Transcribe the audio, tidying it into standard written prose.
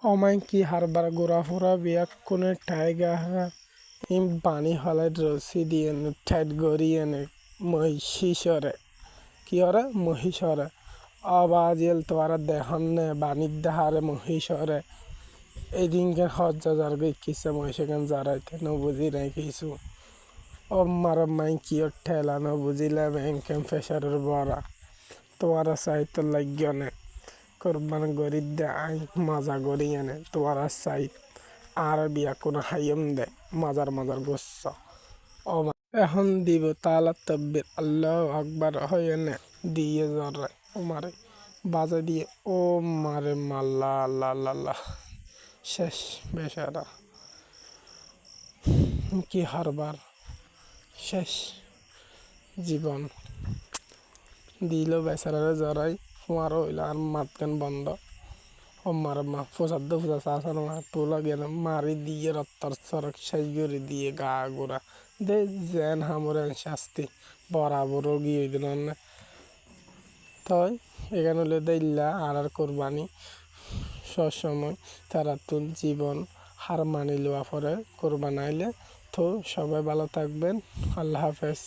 Omain ki harbar gora fura biak kune taiga ha im bani halad rosi diyen ted goriyen মহিষরে কি হরে মহিষরে আবাজিল তোরা দেহনে বাণিজ্য হারে মহিষরে এই দিনকে হজ্জা যার কিসে মহিষেখান যারাইতে ন বুঝি নাই কিছু ও মারা মাই কি ঠেলা ন বুঝিলে ব্যাংকেম ফেসারের বড়া তোমারা সাহিত্য লাগিয়নে কোরবান গরিব দে আই মাজা গড়ি এনে তোমারা সাহিত আর বিয়া কোনো হাইম দে মাজার মাজার গোস্স ও এখন দিব তালা তব্বির আল্লাহ আকবার হয়ে নে দিয়ে জরে ও মারে বাজে দিয়ে ও মারে মাল্লা আল্লাহ আল্লাহ আল্লাহ শেষ বেচারা কি হারবার শেষ জীবন দিল বেচারারে জরাই ফুয়ারো হইল আর মাতকেন বন্ধ ও মার মা ফুসাদ্দ ফুসা চাষার মা তোলা গেল মারি দিয়ে রত্তর সড়ক শেষ করে দিয়ে গা গোড়া দে যেন হামরেন শাস্তি বরাবর গিয়ে দিল না তাই এখানে হলে দিল্লা আর কোরবানি সবসময় তারা তো জীবন হার মানি লওয়া পরে কোরবান আইলে তো সবাই ভালো থাকবেন আল্লাহ হাফেজ।